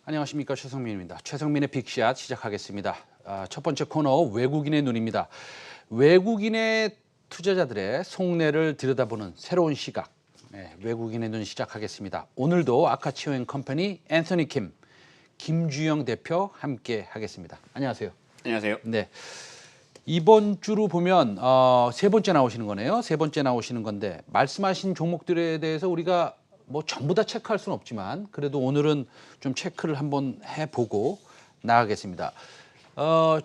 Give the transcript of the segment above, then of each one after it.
안녕하십니까, 최성민입니다. 최성민의 빅샷 시작하겠습니다. 첫 번째 코너 외국인의 눈입니다. 외국인의 투자자들의 속내를 들여다보는 새로운 시각, 외국인의 눈 시작하겠습니다. 오늘도 아카치오앤컴퍼니 앤서니 김주영 대표 함께 하겠습니다. 안녕하세요. 안녕하세요. 네. 이번 주로 보면 세 번째 나오시는 거네요. 세 번째 나오시는 건데 말씀하신 종목들에 대해서 우리가 뭐 전부 다 체크할 수는 없지만 그래도 오늘은 좀 체크를 한번 해보고 나가겠습니다.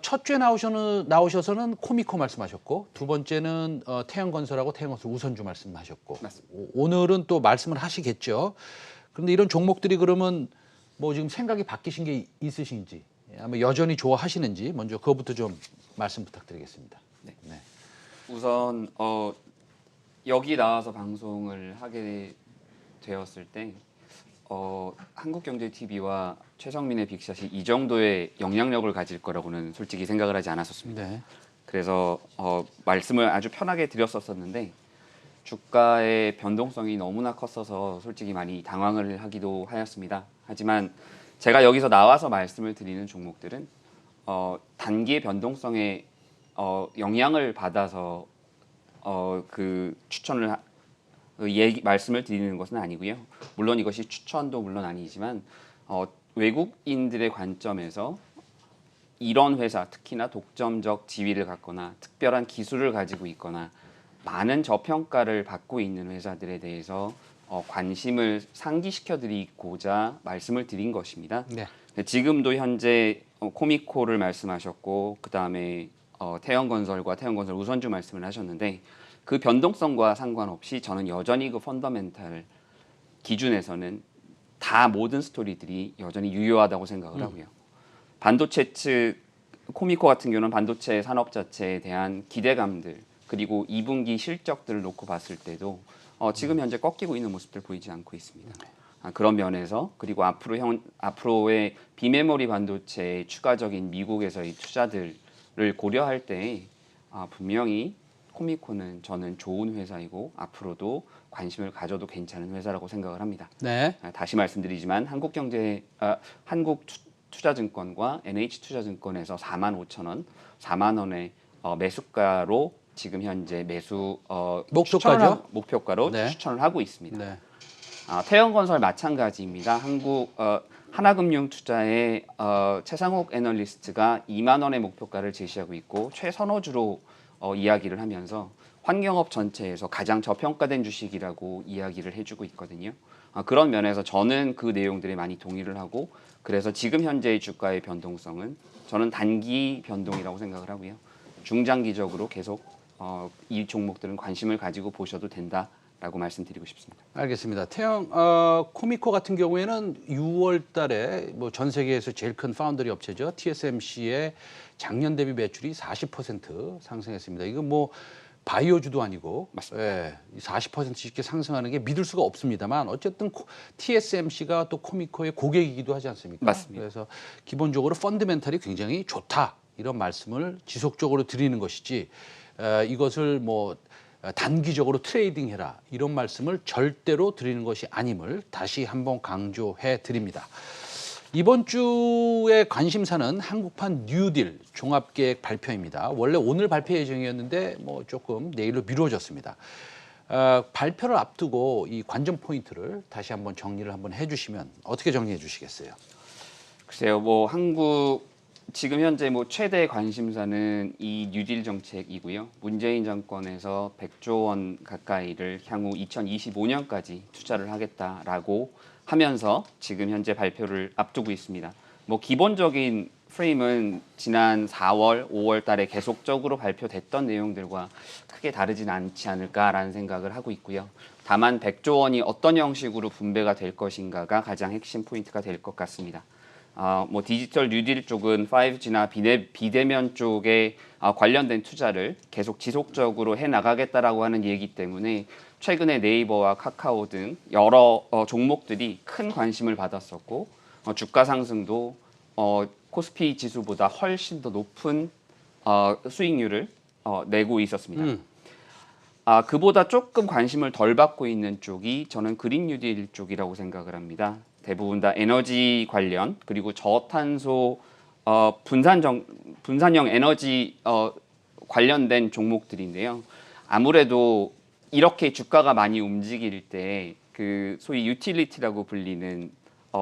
첫 주에 나오셔서는 코미코 말씀하셨고 두 번째는 태양건설하고 태양건설 우선주 말씀하셨고 맞습니다. 오늘은 또 말씀을 하시겠죠. 그런데 이런 종목들이 그러면 뭐 지금 생각이 바뀌신 게 있으신지 아마 여전히 좋아하시는지 먼저 그거부터 좀 말씀 부탁드리겠습니다. 네. 네. 우선 여기 나와서 방송을 하게 되었을 때 한국경제TV와 최성민의 빅샷이 이 정도의 영향력을 가질 거라고는 솔직히 생각을 하지 않았었습니다. 네. 그래서 말씀을 아주 편하게 드렸었는데 주가의 변동성이 너무나 컸어서 솔직히 많이 당황을 하기도 하였습니다. 하지만 제가 여기서 나와서 말씀을 드리는 종목들은 단기의 변동성에 영향을 받아서 그 추천을 말씀을 드리는 것은 아니고요. 물론 이것이 추천도 물론 아니지만 외국인들의 관점에서 이런 회사, 특히나 독점적 지위를 갖거나 특별한 기술을 가지고 있거나 많은 저평가를 받고 있는 회사들에 대해서 관심을 상기시켜 드리고자 말씀을 드린 것입니다. 네. 지금도 현재 코미코를 말씀하셨고 그 다음에 태영건설과 태영건설 우선주 말씀을 하셨는데 그 변동성과 상관없이 저는 여전히 그 펀더멘탈 기준에서는 다 모든 스토리들이 여전히 유효하다고 생각을 하고요. 반도체 측 코미코 같은 경우는 반도체 산업 자체에 대한 기대감들 그리고 2분기 실적들을 놓고 봤을 때도 지금 현재 꺾이고 있는 모습들 보이지 않고 있습니다. 그런 면에서 그리고 앞으로의 비메모리 반도체의 추가적인 미국에서의 투자들을 고려할 때 분명히 코미코는 저는 좋은 회사이고 앞으로도 관심을 가져도 괜찮은 회사라고 생각을 합니다. 네. 다시 말씀드리지만 한국투자증권과 NH투자증권에서 45,000원, 4만 원의 매수가로 지금 현재 매수 목표가죠? 목표가로 네. 추천을 하고 있습니다. 네. 태영건설 마찬가지입니다. 하나금융투자의 최상욱 애널리스트가 2만 원의 목표가를 제시하고 있고 최선호주로 이야기를 하면서 환경업 전체에서 가장 저평가된 주식이라고 이야기를 해주고 있거든요. 그런 면에서 저는 그 내용들에 많이 동의를 하고 그래서 지금 현재의 주가의 변동성은 저는 단기 변동이라고 생각을 하고요. 중장기적으로 계속 이 종목들은 관심을 가지고 보셔도 된다라고 말씀드리고 싶습니다. 알겠습니다. 코미코 같은 경우에는 6월 달에 뭐 전 세계에서 제일 큰 파운더리 업체죠. TSMC의 작년 대비 매출이 40% 상승했습니다. 이거 뭐 바이오주도 아니고 맞습니다. 40%씩 상승하는 게 믿을 수가 없습니다만 어쨌든 TSMC가 또 코미코의 고객이기도 하지 않습니까? 맞습니다. 그래서 기본적으로 펀드멘탈이 굉장히 좋다 이런 말씀을 지속적으로 드리는 것이지 이것을 뭐 단기적으로 트레이딩해라 이런 말씀을 절대로 드리는 것이 아님을 다시 한번 강조해 드립니다. 이번 주의 관심사는 한국판 뉴딜 종합계획 발표입니다. 원래 오늘 발표 예정이었는데 뭐 조금 내일로 미뤄졌습니다. 발표를 앞두고 이 관전 포인트를 다시 한번 정리를 한번 해주시면 어떻게 정리해 주시겠어요? 글쎄요, 지금 현재 최대 관심사는 이 뉴딜 정책이고요. 문재인 정권에서 100조 원 가까이를 향후 2025년까지 투자를 하겠다라고 하면서 지금 현재 발표를 앞두고 있습니다. 기본적인 프레임은 지난 4월, 5월 달에 계속적으로 발표됐던 내용들과 크게 다르진 않지 않을까라는 생각을 하고 있고요. 다만 100조 원이 어떤 형식으로 분배가 될 것인가가 가장 핵심 포인트가 될 것 같습니다. 디지털 뉴딜 쪽은 5G나 비대면 쪽에 관련된 투자를 계속 지속적으로 해나가겠다라고 하는 얘기 때문에 최근에 네이버와 카카오 등 여러 종목들이 큰 관심을 받았었고 주가 상승도 코스피 지수보다 훨씬 더 높은 수익률을 내고 있었습니다. 그보다 조금 관심을 덜 받고 있는 쪽이 저는 그린 뉴딜 쪽이라고 생각을 합니다. 대부분 다 에너지 관련 그리고 저탄소 분산형 에너지 관련된 종목들인데요. 아무래도 이렇게 주가가 많이 움직일 때 그 소위 유틸리티라고 불리는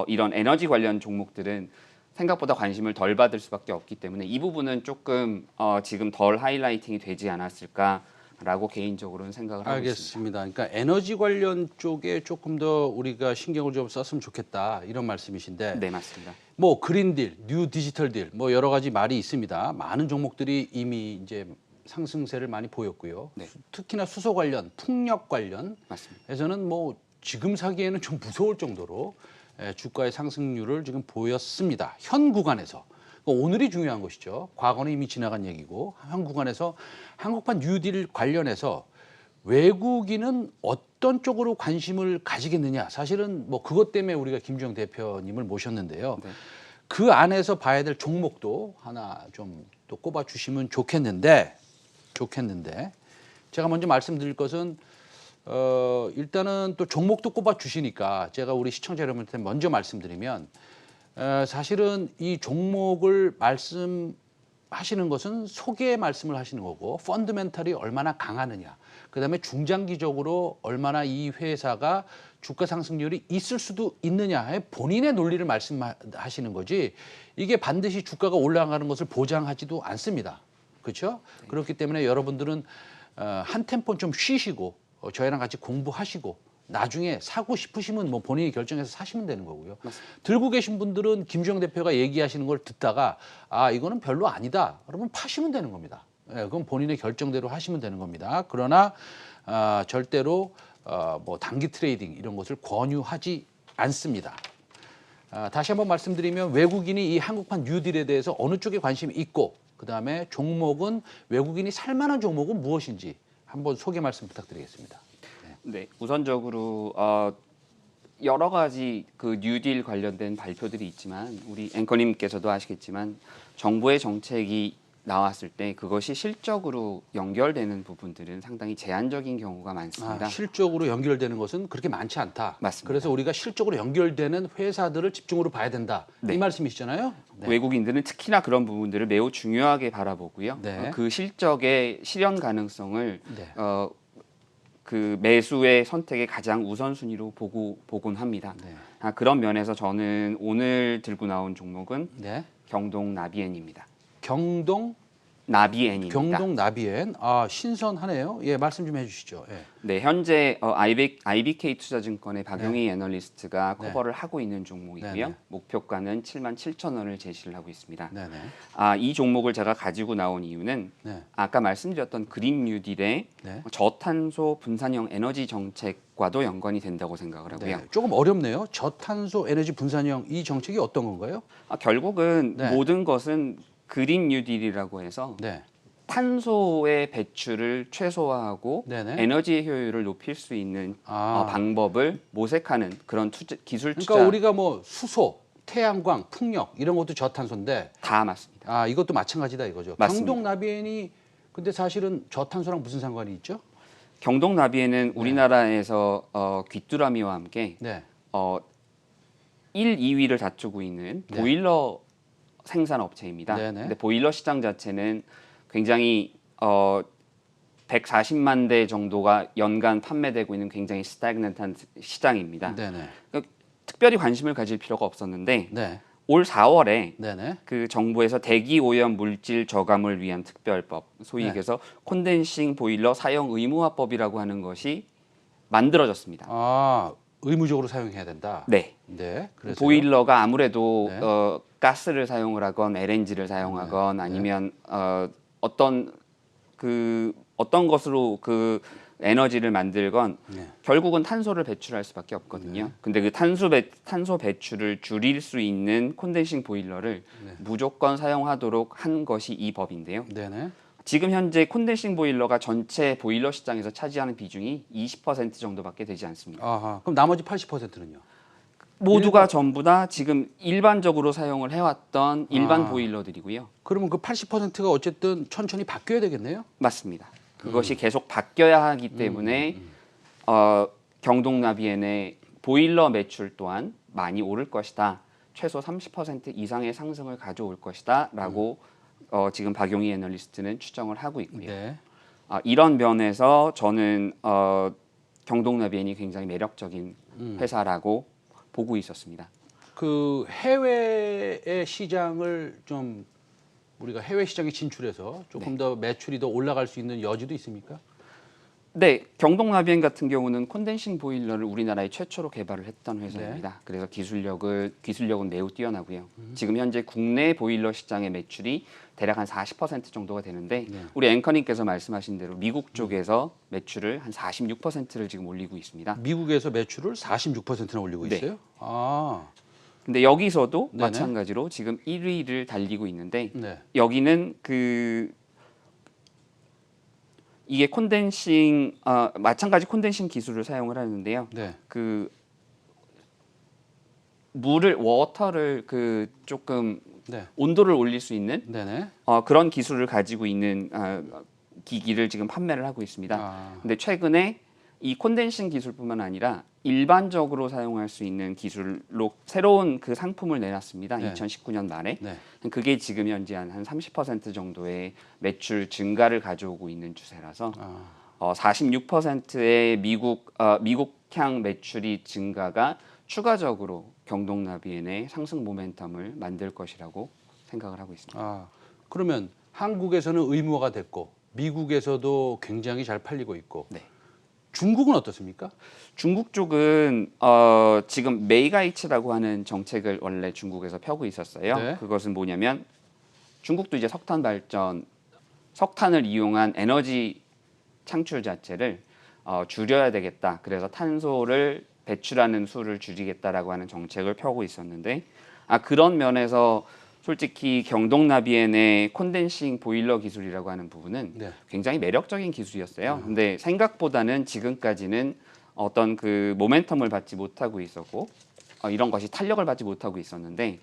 이런 에너지 관련 종목들은 생각보다 관심을 덜 받을 수밖에 없기 때문에 이 부분은 조금 지금 덜 하이라이팅이 되지 않았을까라고 개인적으로는 생각을 하고 있습니다. 알겠습니다. 그러니까 에너지 관련 쪽에 조금 더 우리가 신경을 좀 썼으면 좋겠다 이런 말씀이신데 네, 맞습니다. 뭐 그린딜, 뉴 디지털 딜, 뭐 여러 가지 말이 있습니다. 많은 종목들이 이미 이제 상승세를 많이 보였고요. 네. 특히나 수소 관련, 풍력 맞습니다. 관련에서는 뭐 지금 사기에는 좀 무서울 정도로 주가의 상승률을 지금 보였습니다. 현 구간에서. 그러니까 오늘이 중요한 것이죠. 과거는 이미 지나간 얘기고 현 구간에서 한국판 뉴딜 관련해서 외국인은 어떤 쪽으로 관심을 가지겠느냐. 사실은 뭐 그것 때문에 우리가 김주영 대표님을 모셨는데요. 네. 그 안에서 봐야 될 종목도 하나 좀 또 꼽아 주시면 좋겠는데 제가 먼저 말씀드릴 것은 일단은 또 종목도 꼽아 주시니까 제가 우리 시청자 여러분한테 먼저 말씀드리면 사실은 이 종목을 말씀하시는 것은 소개 말씀을 하시는 거고 펀드멘탈이 얼마나 강하느냐 그다음에 중장기적으로 얼마나 이 회사가 주가 상승률이 있을 수도 있느냐의 본인의 논리를 말씀하시는 거지 이게 반드시 주가가 올라가는 것을 보장하지도 않습니다. 그렇죠? 네. 그렇기 때문에 여러분들은 한 템포 좀 쉬시고 저희랑 같이 공부하시고 나중에 사고 싶으시면 뭐 본인이 결정해서 사시면 되는 거고요. 맞습니다. 들고 계신 분들은 김주영 대표가 얘기하시는 걸 듣다가 아 이거는 별로 아니다. 그러면 파시면 되는 겁니다. 예, 그건 본인의 결정대로 하시면 되는 겁니다. 그러나 절대로 뭐 단기 트레이딩 이런 것을 권유하지 않습니다. 다시 한번 말씀드리면 외국인이 이 한국판 뉴딜에 대해서 어느 쪽에 관심이 있고 그다음에 종목은 외국인이 살만한 종목은 무엇인지 한번 소개 말씀 부탁드리겠습니다. 네, 우선적으로 여러 가지 그 뉴딜 관련된 발표들이 있지만 우리 앵커님께서도 아시겠지만 정부의 정책이 나왔을 때 그것이 실적으로 연결되는 부분들은 상당히 제한적인 경우가 많습니다. 실적으로 연결되는 것은 그렇게 많지 않다. 맞습니다. 그래서 우리가 실적으로 연결되는 회사들을 집중으로 봐야 된다. 네. 이 말씀이시잖아요. 네. 외국인들은 특히나 그런 부분들을 매우 중요하게 바라보고요. 네. 그 실적의 실현 가능성을 네. 그 매수의 선택의 가장 우선순위로 보곤 합니다. 네. 그런 면에서 저는 오늘 들고 나온 종목은 네. 경동 나비엔입니다. 경동 나비엔입니다. 경동 나비엔 신선하네요. 예, 말씀 좀 해주시죠. 예. 네, 현재 IBK 투자증권의 박용희 애널리스트가 커버를 하고 있는 종목이고요. 네네. 목표가는 77,000원을 제시를 하고 있습니다. 네네. 이 종목을 제가 가지고 나온 이유는 네. 아까 말씀드렸던 그린 뉴딜의 네. 저탄소 분산형 에너지 정책과도 연관이 된다고 생각을 하고요. 네. 조금 어렵네요. 저탄소 에너지 분산형 이 정책이 어떤 건가요? 결국은 네. 모든 것은 그린 뉴딜이라고 해서 네. 탄소의 배출을 최소화하고 네네. 에너지의 효율을 높일 수 있는 방법을 모색하는 그런 기술 투자. 그러니까 우리가 뭐 수소, 태양광, 풍력 이런 것도 저탄소인데 다 맞습니다. 이것도 마찬가지다 이거죠. 맞습니다. 경동 나비엔이 근데 사실은 저탄소랑 무슨 상관이 있죠? 경동 나비엔은 우리나라에서 귀뚜라미와 함께 네. 1, 2위를 다투고 있는 네. 보일러 생산 업체입니다. 네네. 근데 보일러 시장 자체는 굉장히 140만 대 정도가 연간 판매되고 있는 굉장히 스태그넌트한 시장입니다. 네네. 그러니까 특별히 관심을 가질 필요가 없었는데 네. 올 4월에 네네. 그 정부에서 대기 오염 물질 저감을 위한 특별법, 소위 네. 얘기해서 콘덴싱 보일러 사용 의무화법이라고 하는 것이 만들어졌습니다. 의무적으로 사용해야 된다. 네. 네. 그래서 보일러가 아무래도 네. 가스를 사용을 하건 LNG를 사용하건 아니면 어떤 것으로 그 에너지를 만들건 결국은 탄소를 배출할 수밖에 없거든요. 근데 그 탄소 배출을 줄일 수 있는 콘덴싱 보일러를 무조건 사용하도록 한 것이 이 법인데요. 네네. 지금 현재 콘덴싱 보일러가 전체 보일러 시장에서 차지하는 비중이 20% 정도밖에 되지 않습니다. 그럼 나머지 80%는요? 모두가 전부 다 지금 일반적으로 사용을 해왔던 일반 보일러들이고요. 그러면 그 80%가 어쨌든 천천히 바뀌어야 되겠네요? 맞습니다. 그것이 계속 바뀌어야 하기 때문에 경동나비엔의 보일러 매출 또한 많이 오를 것이다. 최소 30% 이상의 상승을 가져올 것이다라고 지금 박용희 애널리스트는 추정을 하고 있고요. 네. 이런 면에서 저는 경동나비엔이 굉장히 매력적인 회사라고 보고 있었습니다. 그 해외의 시장을 좀 우리가 해외 시장에 진출해서 조금 더 매출이 더 올라갈 수 있는 여지도 있습니까? 네, 경동나비엔 같은 경우는 콘덴싱 보일러를 우리나라에 최초로 개발을 했던 회사입니다. 그래서 기술력은 매우 뛰어나고요. 지금 현재 국내 보일러 시장의 매출이 대략 한 40% 정도가 되는데 우리 앵커님께서 말씀하신 대로 미국 쪽에서 매출을 한 46%를 지금 올리고 있습니다. 미국에서 매출을 46%나 올리고 네. 있어요? 아, 근데 여기서도 네네. 마찬가지로 지금 1위를 달리고 있는데 네. 여기는 이게 콘덴싱 마찬가지 콘덴싱 기술을 사용을 하는데요. 네. 워터를 조금 네. 온도를 올릴 수 있는 네네. 그런 기술을 가지고 있는 기기를 지금 판매를 하고 있습니다. 아, 근데 최근에 이 콘덴싱 기술뿐만 아니라 일반적으로 사용할 수 있는 기술로 새로운 그 상품을 내놨습니다. 네. 2019년 말에. 네. 그게 지금 현재 한 30% 정도의 매출 증가를 가져오고 있는 추세라서 46%의 미국향 매출이 증가가 추가적으로 경동나비엔의 상승 모멘텀을 만들 것이라고 생각을 하고 있습니다. 아, 그러면 한국에서는 의무화가 됐고 미국에서도 굉장히 잘 팔리고 있고 네. 중국은 어떻습니까? 중국 쪽은 지금 메이가이츠라고 하는 정책을 원래 중국에서 펴고 있었어요. 네. 그것은 뭐냐면 중국도 이제 석탄을 이용한 에너지 창출 자체를 줄여야 되겠다. 그래서 탄소를 배출하는 수를 줄이겠다라고 하는 정책을 펴고 있었는데 그런 면에서 솔직히 경동나비엔의 콘덴싱 보일러 기술이라고 하는 부분은 네. 굉장히 매력적인 기술이었어요. 근데 생각보다는 지금까지는 어떤 그 모멘텀을 받지 못하고 있었고 이런 것이 탄력을 받지 못하고 있었는데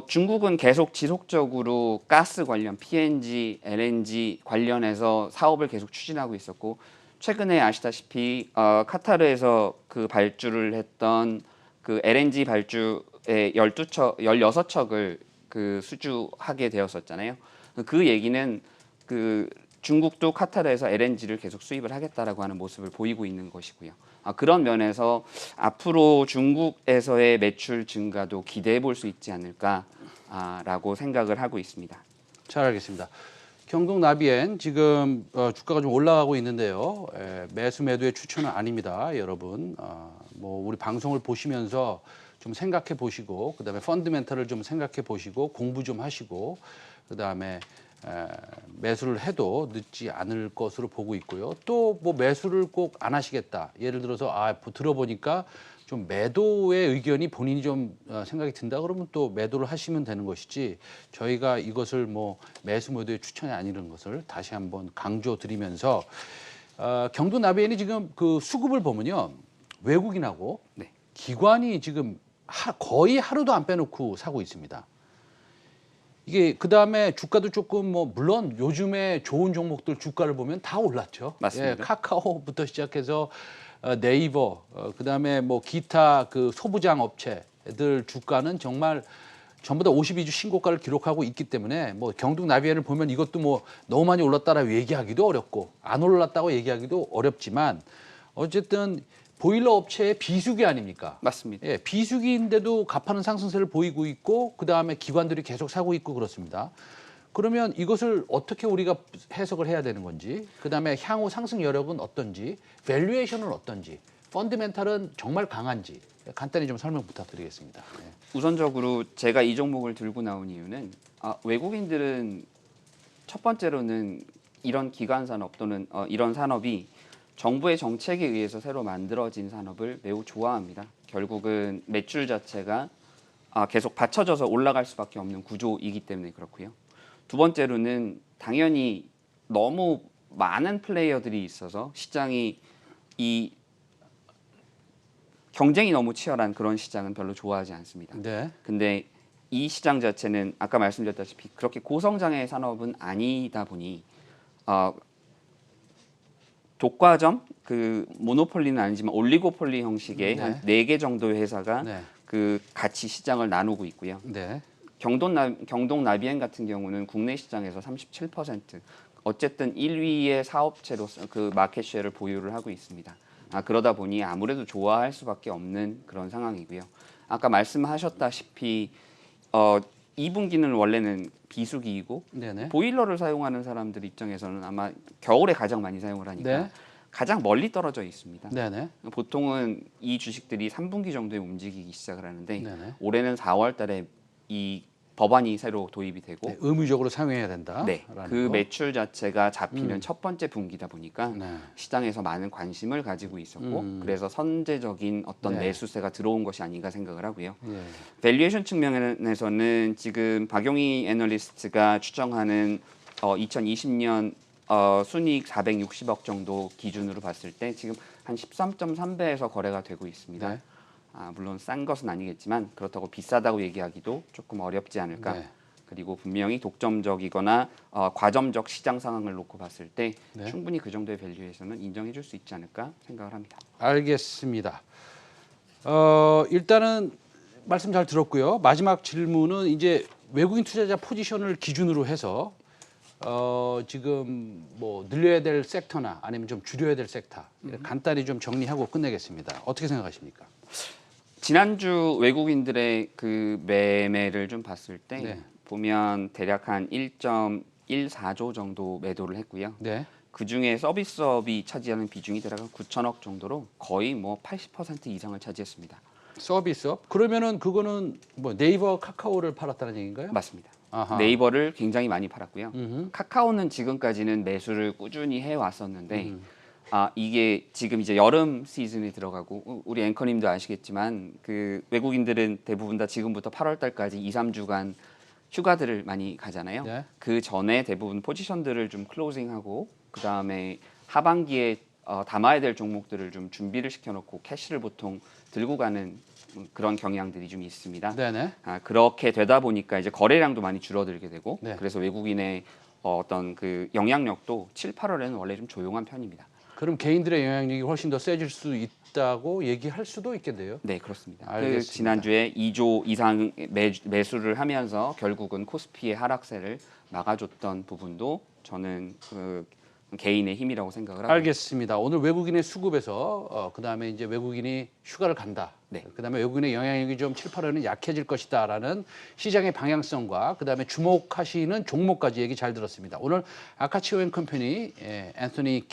중국은 계속 지속적으로 가스 관련 PNG, LNG 관련해서 사업을 계속 추진하고 있었고 최근에 아시다시피 카타르에서 그 발주를 했던 그 LNG 발주의 16척을 그 수주하게 되었었잖아요. 그 얘기는 그 중국도 카타르에서 LNG를 계속 수입을 하겠다라고 하는 모습을 보이고 있는 것이고요. 그런 면에서 앞으로 중국에서의 매출 증가도 기대해 볼 수 있지 않을까라고 생각을 하고 있습니다. 잘 알겠습니다. 경동나비엔 지금 주가가 좀 올라가고 있는데요. 매수 매도의 추천은 아닙니다, 여러분. 뭐 우리 방송을 보시면서 좀 생각해 보시고 그다음에 펀드멘탈을 좀 생각해 보시고 공부 좀 하시고 그다음에 매수를 해도 늦지 않을 것으로 보고 있고요. 또 뭐 매수를 꼭 안 하시겠다. 예를 들어서 들어보니까 좀 매도의 의견이 본인이 좀 생각이 든다 그러면 또 매도를 하시면 되는 것이지 저희가 이것을 뭐 매수 매도의 추천이 아니라는 것을 다시 한번 강조드리면서 경동나비엔이 지금 그 수급을 보면요. 외국인하고 네. 기관이 지금 거의 하루도 안 빼놓고 사고 있습니다. 이게 그다음에 주가도 조금 뭐 물론 요즘에 좋은 종목들 주가를 보면 다 올랐죠. 맞습니다. 예, 카카오부터 시작해서 네이버 그다음에 뭐 기타 그 소부장 업체들 주가는 정말 전부 다 52주 신고가를 기록하고 있기 때문에 뭐 경동나비엔을 보면 이것도 뭐 너무 많이 올랐다라고 얘기하기도 어렵고 안 올랐다고 얘기하기도 어렵지만 어쨌든 보일러 업체의 비수기 아닙니까? 맞습니다. 예, 비수기인데도 가파른 상승세를 보이고 있고 그다음에 기관들이 계속 사고 있고 그렇습니다. 그러면 이것을 어떻게 우리가 해석을 해야 되는 건지, 그다음에 향후 상승 여력은 어떤지, 밸류에이션은 어떤지, 펀드멘탈은 정말 강한지 간단히 좀 설명 부탁드리겠습니다. 네. 우선적으로 제가 이 종목을 들고 나온 이유는 외국인들은 첫 번째로는 이런 기관 산업 또는 이런 산업이 정부의 정책에 의해서 새로 만들어진 산업을 매우 좋아합니다. 결국은 매출 자체가 계속 받쳐져서 올라갈 수밖에 없는 구조이기 때문에 그렇고요. 두 번째로는 당연히 너무 많은 플레이어들이 있어서 시장이 이 경쟁이 너무 치열한 그런 시장은 별로 좋아하지 않습니다. 네. 근데 이 시장 자체는 아까 말씀드렸다시피 그렇게 고성장의 산업은 아니다 보니 독과점 그 모노폴리는 아니지만 올리고폴리 형식의 네. 한 4개 정도의 회사가 네. 그 같이 시장을 나누고 있고요. 네. 경동 나비엔 같은 경우는 국내 시장에서 37%, 어쨌든 1위의 사업체로서 그 마켓 쉐어를 보유를 하고 있습니다. 그러다 보니 아무래도 좋아할 수밖에 없는 그런 상황이고요. 아까 말씀하셨다시피 2분기는 원래는 비수기이고 네네. 보일러를 사용하는 사람들 입장에서는 아마 겨울에 가장 많이 사용을 하니까 네. 가장 멀리 떨어져 있습니다. 네네. 보통은 이 주식들이 3분기 정도에 움직이기 시작을 하는데 네네. 올해는 4월 달에 이 법안이 새로 도입이 되고 네, 의무적으로 사용해야 된다. 네, 그 매출 자체가 잡히는 첫 번째 분기다 보니까 네. 시장에서 많은 관심을 가지고 있었고 그래서 선제적인 어떤 네. 매수세가 들어온 것이 아닌가 생각을 하고요. 예. 밸류에이션 측면에서는 지금 박용희 애널리스트가 추정하는 2020년 순이익 460억 정도 기준으로 봤을 때 지금 한 13.3배에서 거래가 되고 있습니다. 네. 물론 싼 것은 아니겠지만 그렇다고 비싸다고 얘기하기도 조금 어렵지 않을까. 네. 그리고 분명히 독점적이거나 과점적 시장 상황을 놓고 봤을 때 네. 충분히 충분히 그 정도의 밸류에이션은 인정해 줄 수 있지 않을까 생각을 합니다. 알겠습니다. 일단은 말씀 잘 들었고요. 마지막 질문은 이제 외국인 투자자 포지션을 기준으로 해서 지금 뭐 늘려야 될 섹터나 아니면 좀 줄여야 될 섹터 간단히 좀 정리하고 끝내겠습니다. 어떻게 생각하십니까? 지난주 외국인들의 그 매매를 좀 봤을 때 네. 보면 대략 한 1.14조 정도 매도를 했고요. 네. 그 중에 서비스업이 차지하는 비중이 대략 한 9천억 정도로 거의 뭐 80% 이상을 차지했습니다. 서비스업? 그러면은 그거는 뭐 네이버, 카카오를 팔았다는 얘기인가요? 맞습니다. 아하. 네이버를 굉장히 많이 팔았고요. 음흠. 카카오는 지금까지는 매수를 꾸준히 해왔었는데 이게 지금 이제 여름 시즌이 들어가고 우리 앵커님도 아시겠지만 그 외국인들은 대부분 다 지금부터 8월 달까지 2, 3주간 휴가들을 많이 가잖아요. 네. 그 전에 대부분 포지션들을 좀 클로징하고 그 다음에 하반기에 담아야 될 종목들을 좀 준비를 시켜놓고 캐시를 보통 들고 가는 그런 경향들이 좀 있습니다. 네네. 그렇게 되다 보니까 이제 거래량도 많이 줄어들게 되고 네. 그래서 외국인의 어떤 그 영향력도 7, 8월에는 원래 좀 조용한 편입니다. 그럼 개인들의 영향력이 훨씬 더 세질 수 있다고 얘기할 수도 있겠네요. 네, 그렇습니다. 알겠습니다. 그 지난주에 2조 이상 매수를 하면서 결국은 코스피의 하락세를 막아줬던 부분도 저는 그 개인의 힘이라고 생각을 하고 알겠습니다. 오늘 외국인의 수급에서 그다음에 이제 외국인이 휴가를 간다. 네. 그다음에 외국인의 영향력이 좀 7, 8월에는 약해질 것이다라는 시장의 방향성과 그다음에 주목하시는 종목까지 얘기 잘 들었습니다. 오늘 아카치오 앤 컴퍼니 앤서니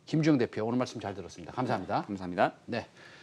김주영 대표 오늘 말씀 잘 들었습니다. 감사합니다. 감사합니다. 네.